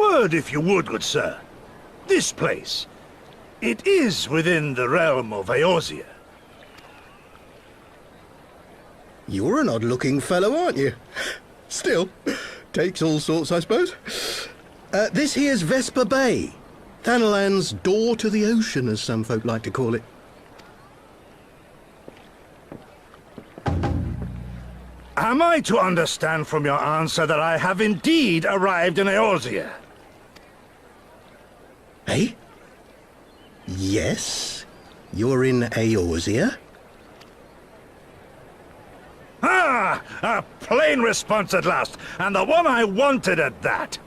word, if you would, good sir. This place, it is within the realm of Eorzea. You're an odd-looking fellow, aren't you? Still, takes all sorts, I suppose. This here's Vesper Bay. Thanalan's door to the ocean, as some folk like to call it. Am I to understand from your answer that I have indeed arrived in Eorzea? Eh? Yes? You're in Eorzea? Ah! A plain response at last, and the one I wanted at that.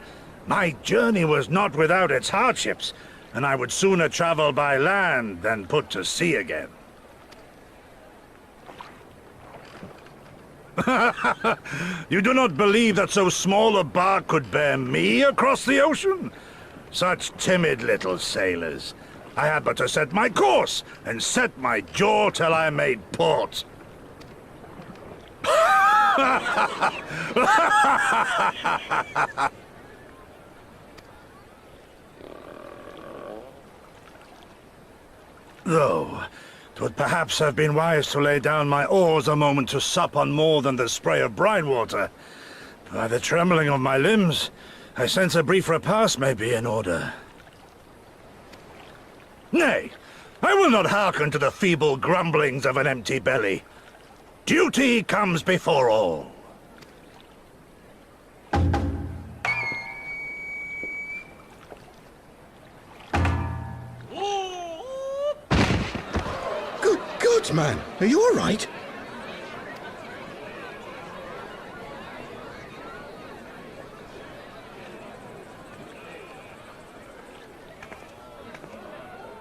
My journey was not without its hardships, and I would sooner travel by land than put to sea again. You do not believe that so small a bark could bear me across the ocean? Such timid little sailors. I had but to set my course and set my jaw till I made port. Though, 'twould perhaps have been wise to lay down my oars a moment to sup on more than the spray of brine water. By the trembling of my limbs, I sense a brief repast may be in order. Nay, I will not hearken to the feeble grumblings of an empty belly. Duty comes before all. Good God, man! Are you all right?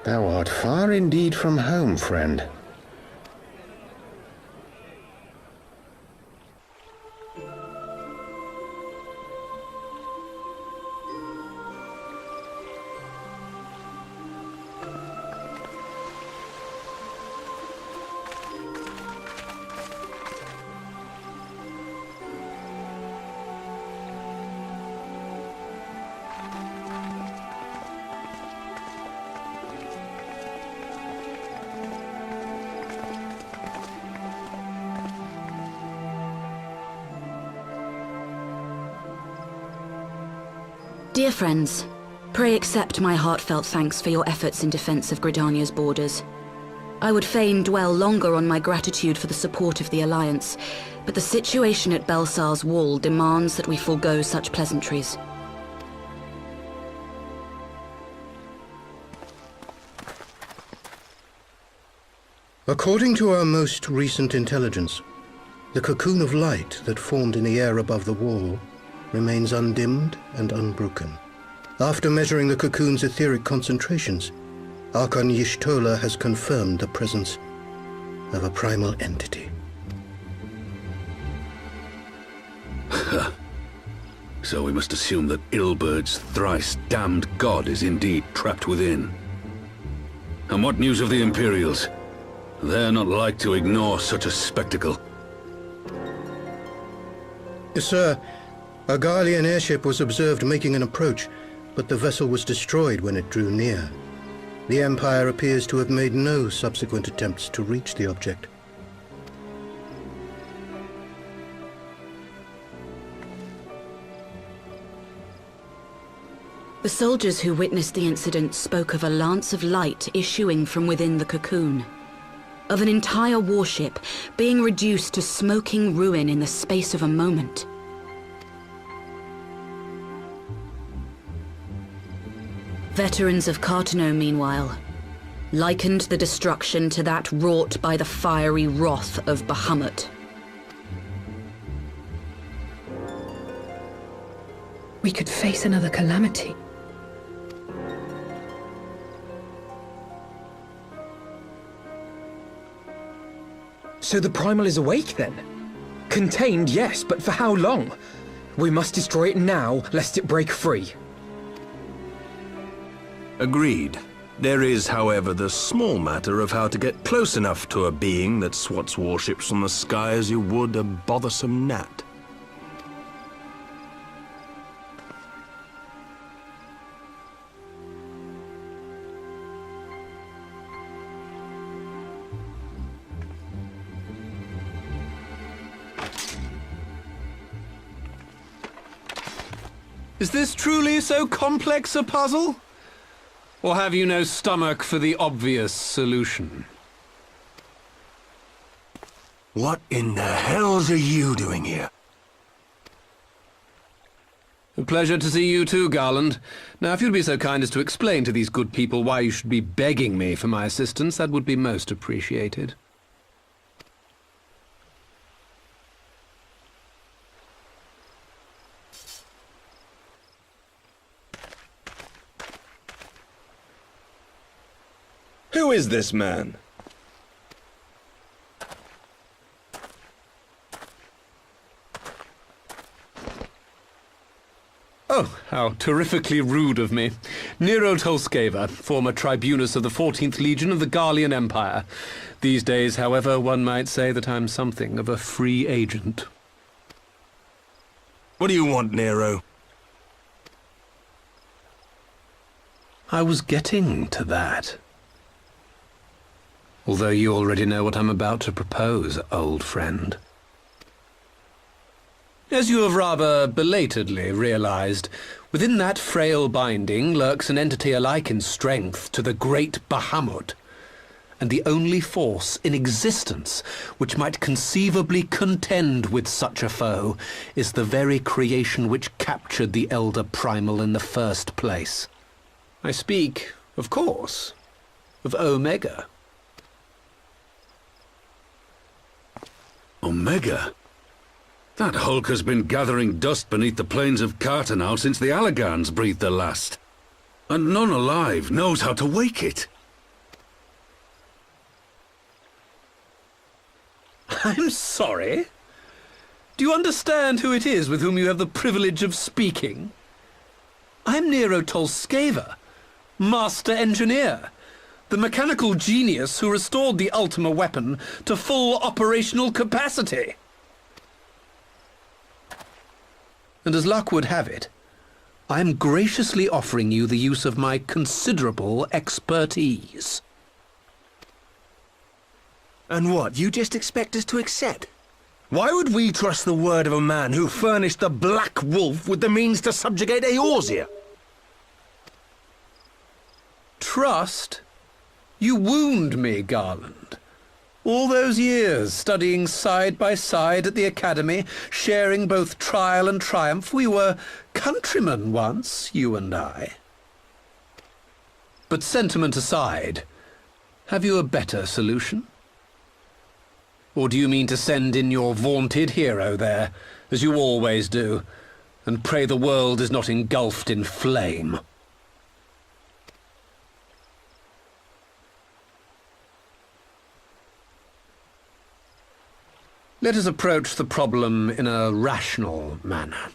Thou art far indeed from home, friend. Dear friends, pray accept my heartfelt thanks for your efforts in defense of Gridania's borders. I would fain dwell longer on my gratitude for the support of the Alliance, but the situation at Belsar's wall demands that we forego such pleasantries. According to our most recent intelligence, the cocoon of light that formed in the air above the wall remains undimmed and unbroken. After measuring the cocoon's etheric concentrations, Archon Y'shtola has confirmed the presence of a primal entity. So we must assume that Illberd's thrice damned god is indeed trapped within. And what news of the Imperials? They're not like to ignore such a spectacle. Yes, sir. A Garlean airship was observed making an approach, but the vessel was destroyed when it drew near. The Empire appears to have made no subsequent attempts to reach the object. The soldiers who witnessed the incident spoke of a lance of light issuing from within the cocoon, of an entire warship being reduced to smoking ruin in the space of a moment. Veterans of Cartano, meanwhile, likened the destruction to that wrought by the fiery wrath of Bahamut. We could face another calamity. So the primal is awake then? Contained, yes, but for how long? We must destroy it now, lest it break free. Agreed. There is, however, the small matter of how to get close enough to a being that swats warships from the sky as you would a bothersome gnat. Is this truly so complex a puzzle? Or have you no stomach for the obvious solution? What in the hells are you doing here? A pleasure to see you too, Garland. Now, if you'd be so kind as to explain to these good people why you should be begging me for my assistance, that would be most appreciated. Who is this man? Oh, how terrifically rude of me. Nero Tolskeva, former tribunus of the 14th Legion of the Garlean Empire. These days, however, one might say that I'm something of a free agent. What do you want, Nero? I was getting to that. Although you already know what I'm about to propose, old friend. As you have rather belatedly realized, within that frail binding lurks an entity alike in strength to the great Bahamut, and the only force in existence which might conceivably contend with such a foe is the very creation which captured the Elder Primal in the first place. I speak, of course, of Omega. Omega? That hulk has been gathering dust beneath the plains of Cartanau since the Alagans breathed their last. And none alive knows how to wake it. I'm sorry? Do you understand who it is with whom you have the privilege of speaking? I'm Nero Tolskeva, Master Engineer, the mechanical genius who restored the Ultima weapon to full operational capacity. And as luck would have it, I am graciously offering you the use of my considerable expertise. And what, you just expect us to accept? Why would we trust the word of a man who furnished the Black Wolf with the means to subjugate Eorzea? Trust? You wound me, Garland. All those years, studying side by side at the Academy, sharing both trial and triumph, we were countrymen once, you and I. But sentiment aside, have you a better solution? Or do you mean to send in your vaunted hero there, as you always do, and pray the world is not engulfed in flame? Let us approach the problem in a rational manner.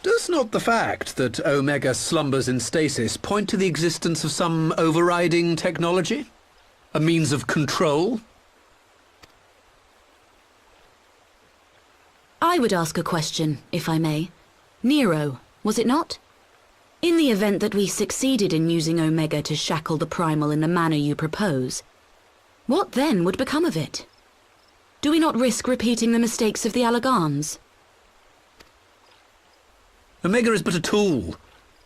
Does not the fact that Omega slumbers in stasis point to the existence of some overriding technology? A means of control? I would ask a question, if I may. Nero, was it not? In the event that we succeeded in using Omega to shackle the primal in the manner you propose, what then would become of it? Do we not risk repeating the mistakes of the Alagans? Omega is but a tool.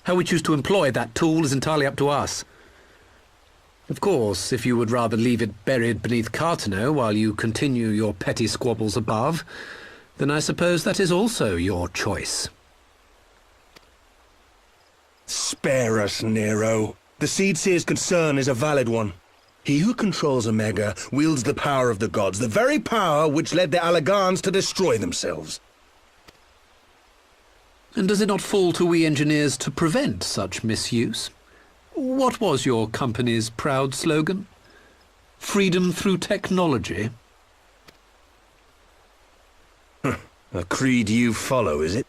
How we choose to employ that tool is entirely up to us. Of course, if you would rather leave it buried beneath Cartanau while you continue your petty squabbles above, then I suppose that is also your choice. Spare us, Nero. The Seedseer's concern is a valid one. He who controls Omega wields the power of the gods, the very power which led the Alagans to destroy themselves. And does it not fall to we engineers to prevent such misuse? What was your company's proud slogan? Freedom through technology? A creed you follow, is it?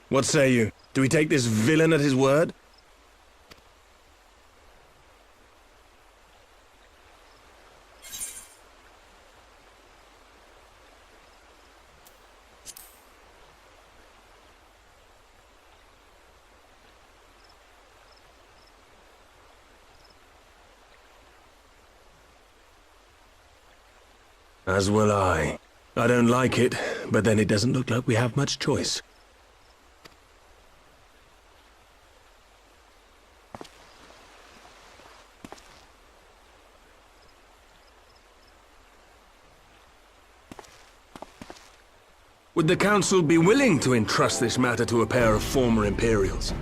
What say you? Do we take this villain at his word? As will I. I don't like it, but then it doesn't look like we have much choice. Would the Council be willing to entrust this matter to a pair of former Imperials?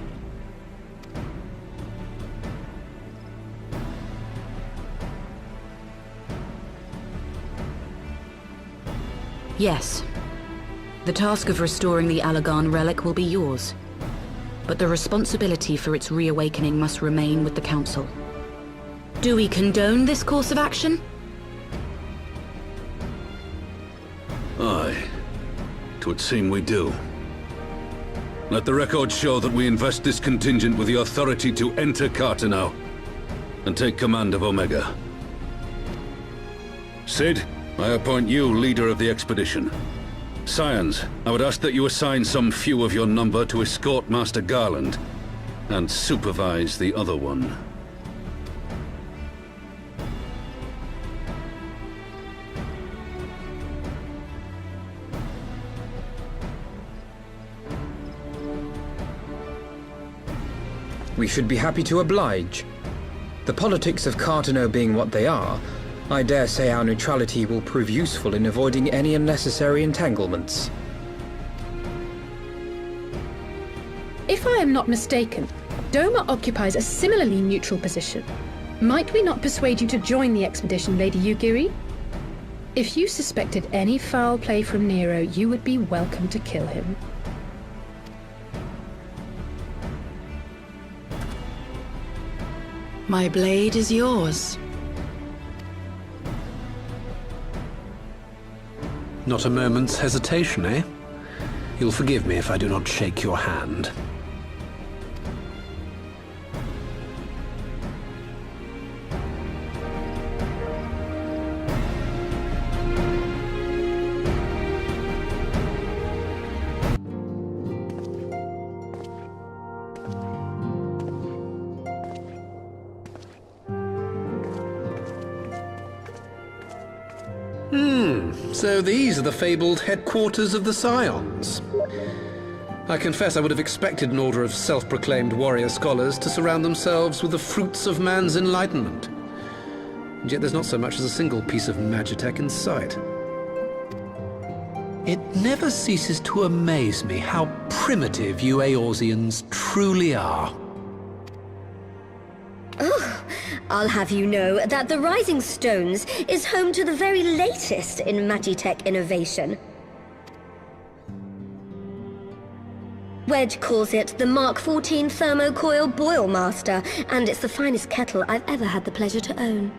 Yes. The task of restoring the Allagan relic will be yours. But the responsibility for its reawakening must remain with the Council. Do we condone this course of action? Aye. 'Twould seem we do. Let the record show that we invest this contingent with the authority to enter Carteneau and take command of Omega. Cid, I appoint you leader of the expedition. Scions, I would ask that you assign some few of your number to escort Master Garland and supervise the other one. We should be happy to oblige. The politics of Carteneau being what they are, I dare say our neutrality will prove useful in avoiding any unnecessary entanglements. If I am not mistaken, Doma occupies a similarly neutral position. Might we not persuade you to join the expedition, Lady Yugiri? If you suspected any foul play from Nero, you would be welcome to kill him. My blade is yours. Not a moment's hesitation, eh? You'll forgive me if I do not shake your hand. So these are the fabled headquarters of the Scions. I confess I would have expected an order of self-proclaimed warrior scholars to surround themselves with the fruits of man's enlightenment. And yet there's not so much as a single piece of magitech in sight. It never ceases to amaze me how primitive you Eorzeans truly are. Oh, I'll have you know that the Rising Stones is home to the very latest in magitech innovation. Wedge calls it the Mark 14 Thermocoil Boil Master, and it's the finest kettle I've ever had the pleasure to own.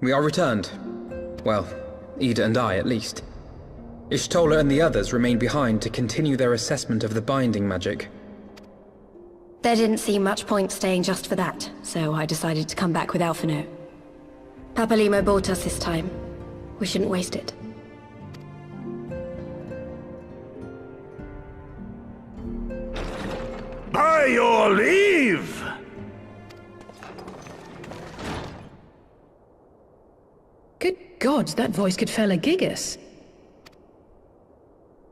We are returned. Well, Ida and I, at least. Ishtola and the others remain behind to continue their assessment of the binding magic. There didn't seem much point staying just for that, so I decided to come back with Alphino. Papalimo bought us this time. We shouldn't waste it. By your leave! Good gods, that voice could fell a gigas.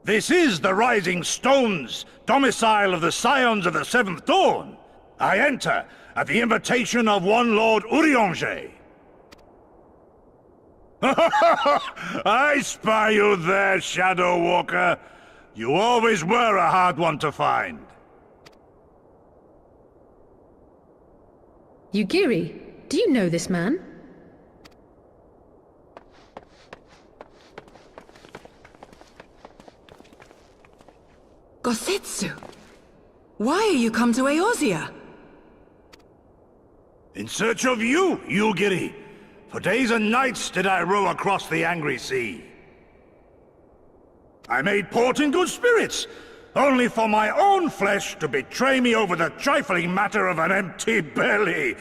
This is the Rising Stones, domicile of the Scions of the Seventh Dawn. I enter at the invitation of one Lord Urianger. I spy you there, Shadow Walker. You always were a hard one to find. Yugiri, do you know this man? Gosetsu! Why are you come to Eorzea? In search of you, Yugiri. For days and nights did I row across the angry sea. I made port in good spirits, only for my own flesh to betray me over the trifling matter of an empty belly.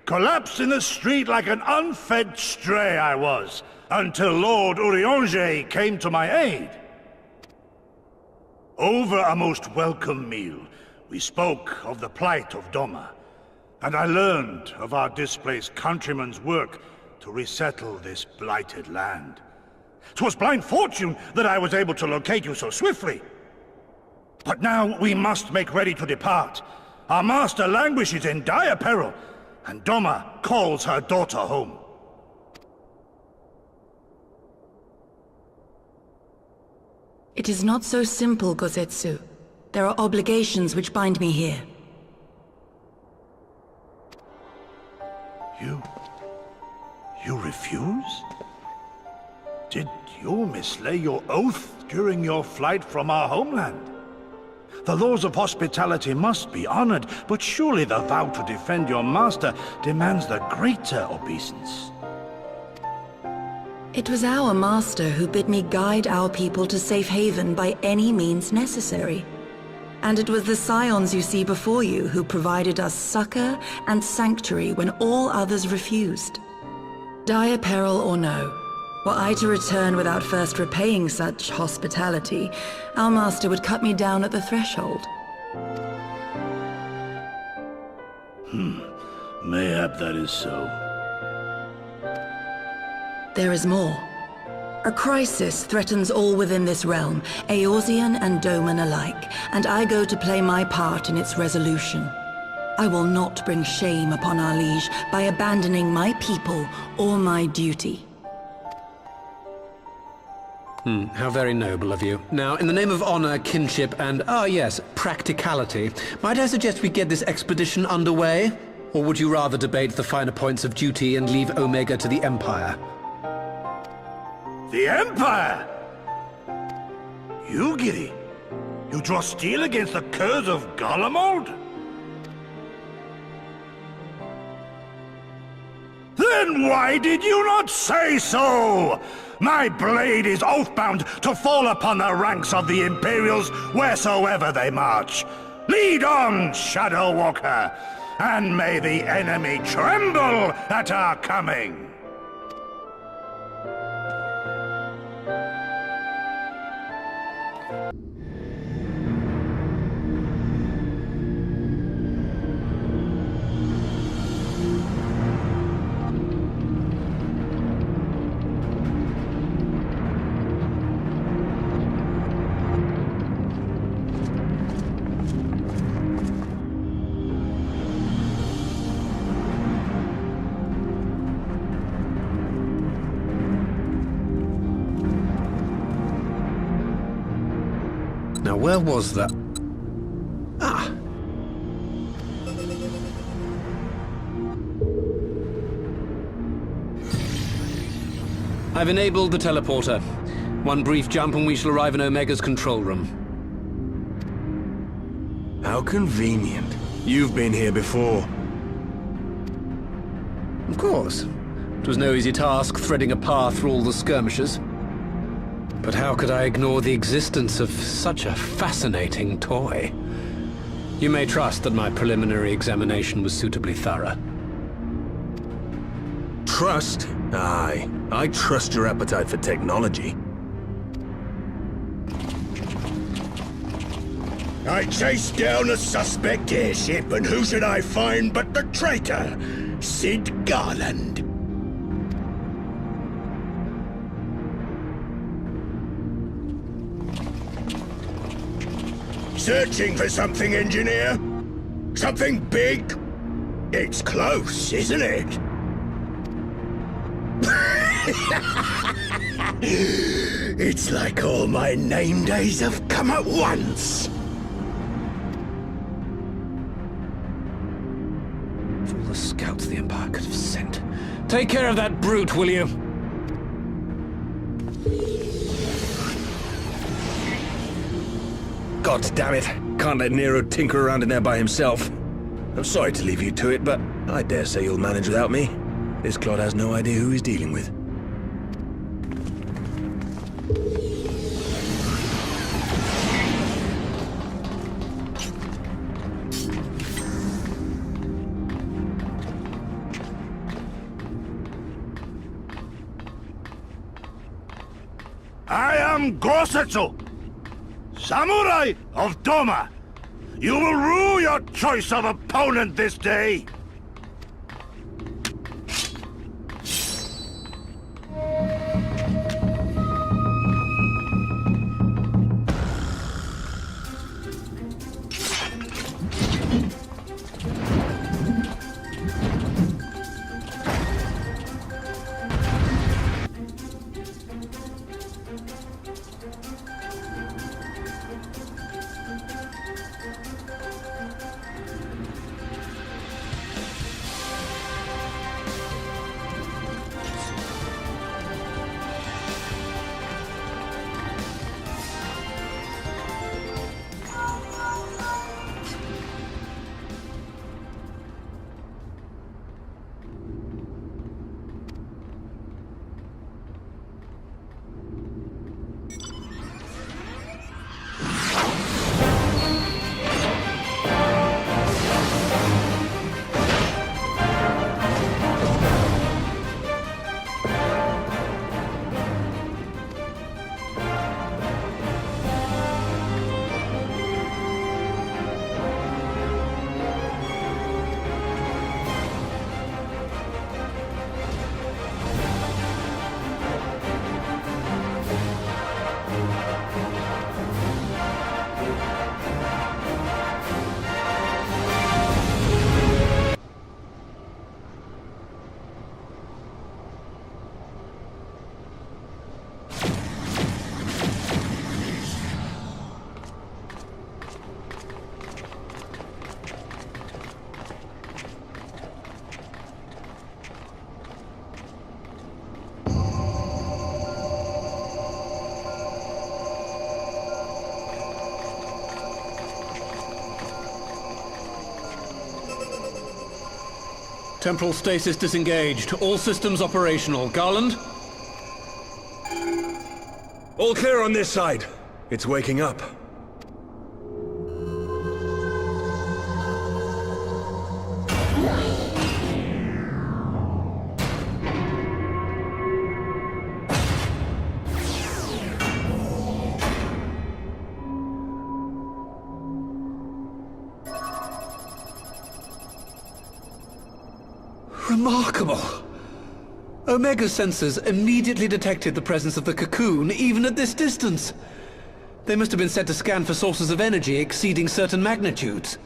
Collapsed in the street like an unfed stray I was, until Lord Eorzean came to my aid. Over a most welcome meal, we spoke of the plight of Doma, and I learned of our displaced countrymen's work to resettle this blighted land. 'Twas blind fortune that I was able to locate you so swiftly. But now we must make ready to depart. Our master languishes in dire peril, and Doma calls her daughter home. It is not so simple, Gozetsu. There are obligations which bind me here. You refuse? Did you mislay your oath during your flight from our homeland? The laws of hospitality must be honored, but surely the vow to defend your master demands the greater obeisance. It was our master who bid me guide our people to safe haven by any means necessary. And it was the scions you see before you who provided us succor and sanctuary when all others refused. Dire peril or no, were I to return without first repaying such hospitality, our master would cut me down at the threshold. Mayhap that is so. There is more. A crisis threatens all within this realm, Eorzean and Doman alike, and I go to play my part in its resolution. I will not bring shame upon our liege by abandoning my people or my duty. How very noble of you. Now, in the name of honor, kinship, and, yes, practicality, might I suggest we get this expedition underway? Or would you rather debate the finer points of duty and leave Omega to the Empire? The Empire? You, Giri? You draw steel against the curse of Garlemald? Then why did you not say so? My blade is oath-bound to fall upon the ranks of the Imperials wheresoever they march. Lead on, Shadow Walker, and may the enemy tremble at our coming. Now, where was that? Ah! I've enabled the teleporter. One brief jump and we shall arrive in Omega's control room. How convenient. You've been here before. Of course. It was no easy task threading a path through all the skirmishes. But how could I ignore the existence of such a fascinating toy? You may trust that my preliminary examination was suitably thorough. Trust? Aye. I trust your appetite for technology. I chased down a suspect airship, and who should I find but the traitor, Sid Garland. Searching for something, engineer? Something big? It's close, isn't it? It's like all my name days have come at once. Of all the scouts the Empire could have sent. Take care of that brute, will you? God damn it. Can't let Nero tinker around in there by himself. I'm sorry to leave you to it, but I dare say you'll manage without me. This clod has no idea who he's dealing with. I am Gosetsu, Samurai of Doma. You will rue your choice of opponent this day. Temporal stasis disengaged. All systems operational. Garland? All clear on this side. It's waking up. Remarkable. Omega sensors immediately detected the presence of the cocoon, even at this distance. They must have been set to scan for sources of energy exceeding certain magnitudes.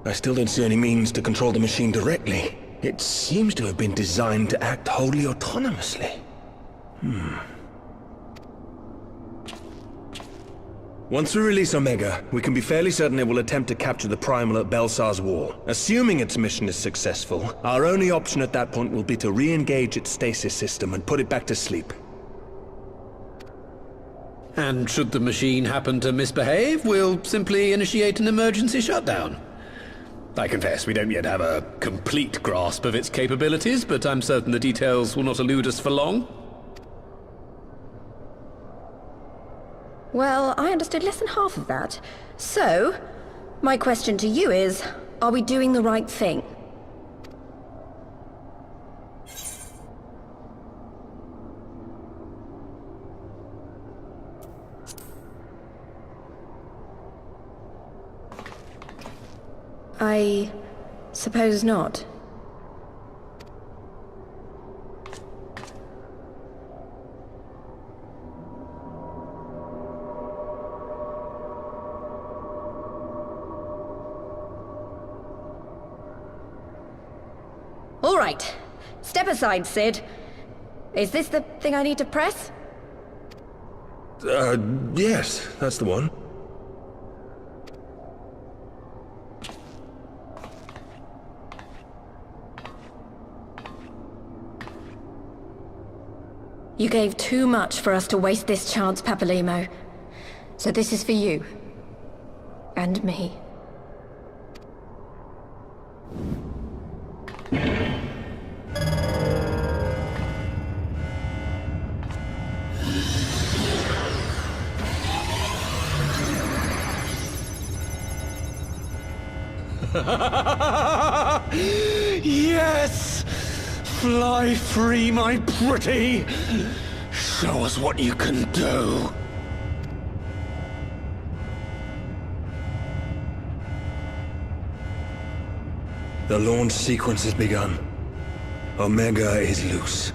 I still don't see any means to control the machine directly. It seems to have been designed to act wholly autonomously. Once we release Omega, we can be fairly certain it will attempt to capture the primal at Belsar's wall. Assuming its mission is successful, our only option at that point will be to re-engage its stasis system and put it back to sleep. And should the machine happen to misbehave, we'll simply initiate an emergency shutdown. I confess, we don't yet have a complete grasp of its capabilities, but I'm certain the details will not elude us for long. Well, I understood less than half of that. So, my question to you is, are we doing the right thing? I suppose not. All right. Step aside, Sid. Is this the thing I need to press? Yes, that's the one. You gave too much for us to waste this chance, Papa Limo. So this is for you. And me. Yes! Fly free, my pretty! Show us what you can do. The launch sequence has begun. Omega is loose.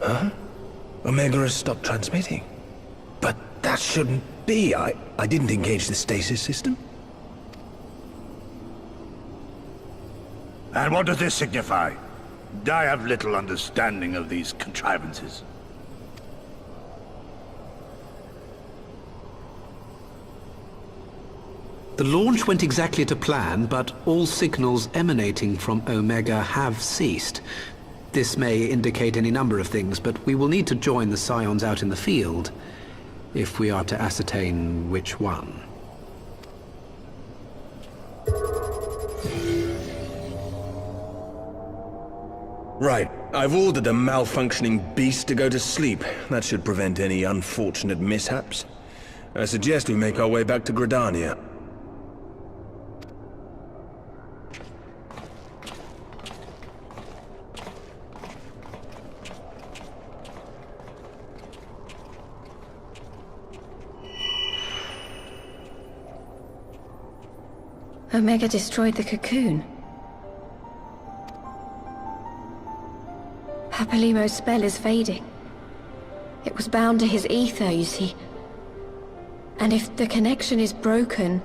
Huh? Omega has stopped transmitting. But that shouldn't be. I didn't engage the stasis system. And what does this signify? I have little understanding of these contrivances. The launch went exactly to plan, but all signals emanating from Omega have ceased. This may indicate any number of things, but we will need to join the Scions out in the field if we are to ascertain which one. Right. I've ordered the malfunctioning beast to go to sleep. That should prevent any unfortunate mishaps. I suggest we make our way back to Gridania. Omega destroyed the cocoon. Papalimo's spell is fading. It was bound to his ether, you see. And if the connection is broken...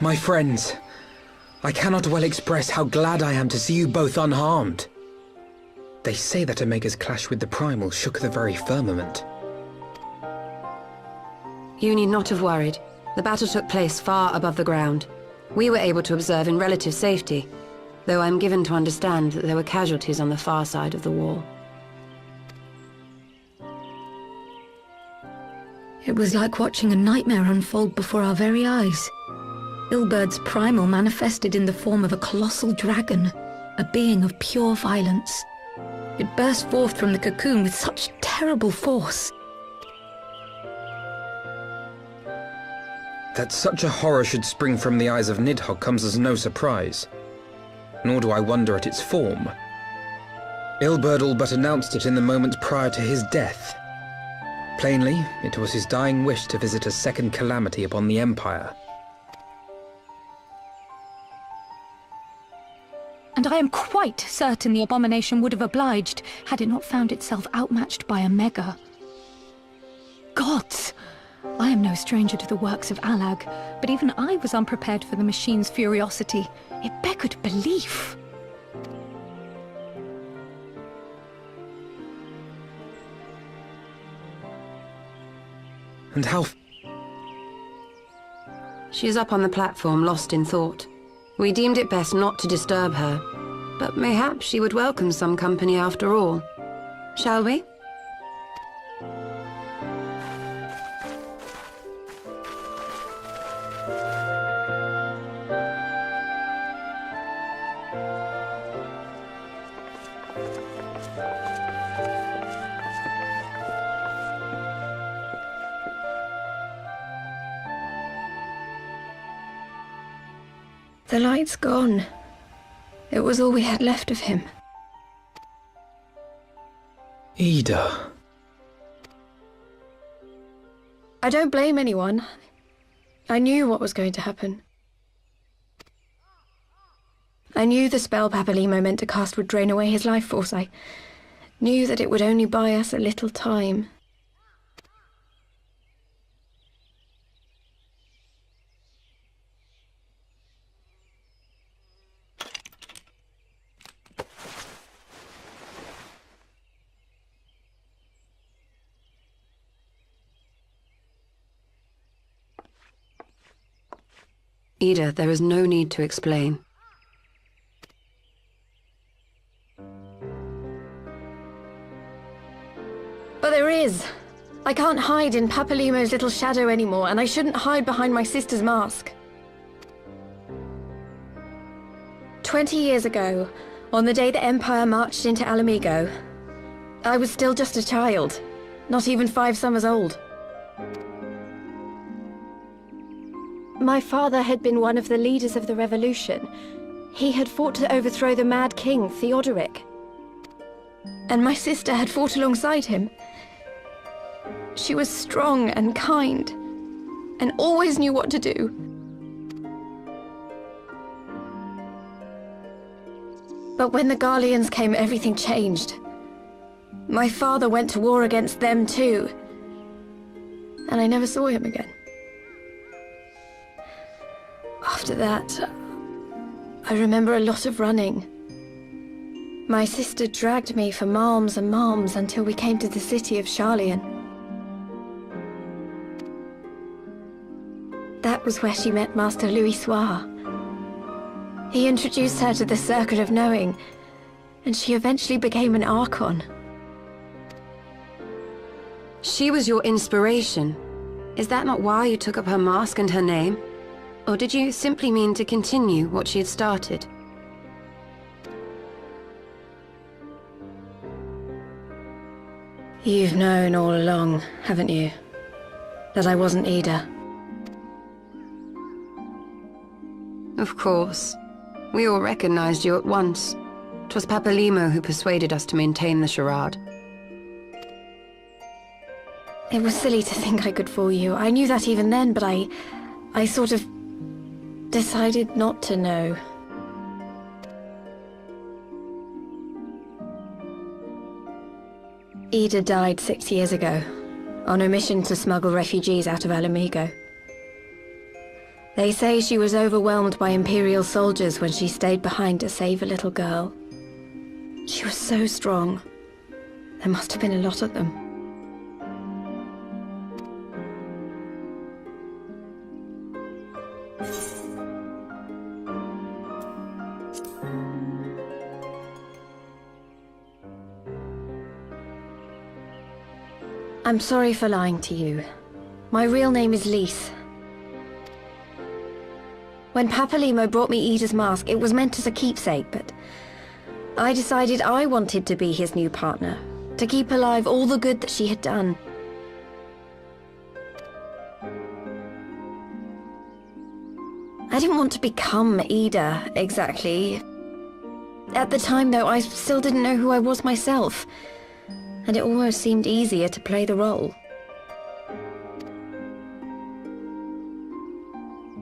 My friends, I cannot well express how glad I am to see you both unharmed. They say that Omega's clash with the primal shook the very firmament. You need not have worried. The battle took place far above the ground. We were able to observe in relative safety, though I'm given to understand that there were casualties on the far side of the wall. It was like watching a nightmare unfold before our very eyes. Illberd's primal manifested in the form of a colossal dragon, a being of pure violence. It burst forth from the cocoon with such terrible force. That such a horror should spring from the eyes of Nidhogg comes as no surprise. Nor do I wonder at its form. Illberd all but announced it in the moments prior to his death. Plainly, it was his dying wish to visit a second calamity upon the Empire. And I am quite certain the abomination would have obliged had it not found itself outmatched by Omega. Gods! I am no stranger to the works of Alag, but even I was unprepared for the machine's furiosity. It beggared belief. And how... She is up on the platform, lost in thought. We deemed it best not to disturb her, but mayhap she would welcome some company after all. Shall we? The light's gone. It was all we had left of him. Ida. I don't blame anyone. I knew what was going to happen. I knew the spell Papalimo meant to cast would drain away his life force. I knew that it would only buy us a little time. Ida, there is no need to explain. But there is. I can't hide in Papalimo's little shadow anymore, and I shouldn't hide behind my sister's mask. 20 years ago, on the day the Empire marched into Ala Mhigo, I was still just a child, not even 5 summers old. My father had been one of the leaders of the revolution. He had fought to overthrow the Mad King, Theodoric. And my sister had fought alongside him. She was strong and kind, and always knew what to do. But when the Garleans came, everything changed. My father went to war against them too. And I never saw him again. After that, I remember a lot of running. My sister dragged me for malms and malms until we came to the city of Sharlayan. That was where she met Master Louis Soir. He introduced her to the Circle of Knowing, and she eventually became an Archon. She was your inspiration. Is that not why you took up her mask and her name? Or did you simply mean to continue what she had started? You've known all along, haven't you? That I wasn't Ida. Of course. We all recognized you at once. 'Twas Papa Limo who persuaded us to maintain the charade. It was silly to think I could fool you. I knew that even then, but I sort of decided not to know. Ida died 6 years ago, on a mission to smuggle refugees out of Ala Mhigo. They say she was overwhelmed by Imperial soldiers when she stayed behind to save a little girl. She was so strong. There must have been a lot of them. I'm sorry for lying to you. My real name is Lys. When Papa Limo brought me Ida's mask, it was meant as a keepsake, but I decided I wanted to be his new partner, to keep alive all the good that she had done. I didn't want to become Ida, exactly. At the time, though, I still didn't know who I was myself, and it almost seemed easier to play the role.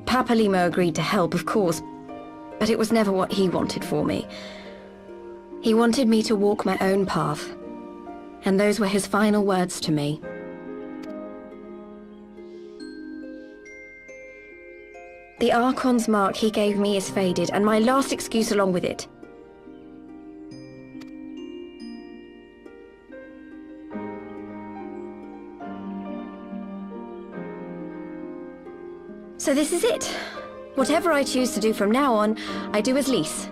Papa Limo agreed to help, of course, but it was never what he wanted for me. He wanted me to walk my own path, and those were his final words to me. The Archon's mark he gave me is faded, and my last excuse along with it. So this is it. Whatever I choose to do from now on, I do as Lys.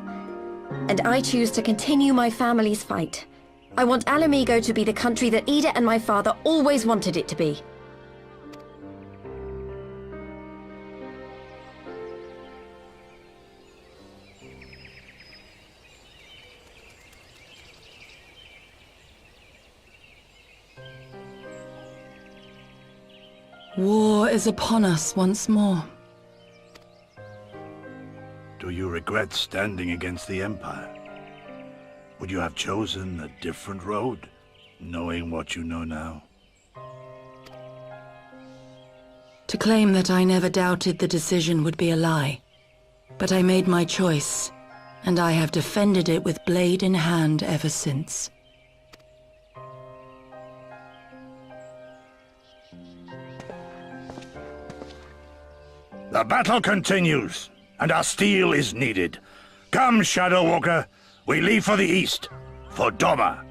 And I choose to continue my family's fight. I want Ala Mhigo to be the country that Ida and my father always wanted it to be. War is upon us once more. Do you regret standing against the Empire? Would you have chosen a different road, knowing what you know now? To claim that I never doubted the decision would be a lie. But I made my choice, and I have defended it with blade in hand ever since. The battle continues, and our steel is needed. Come, Shadow Walker, we leave for the east, for Doma.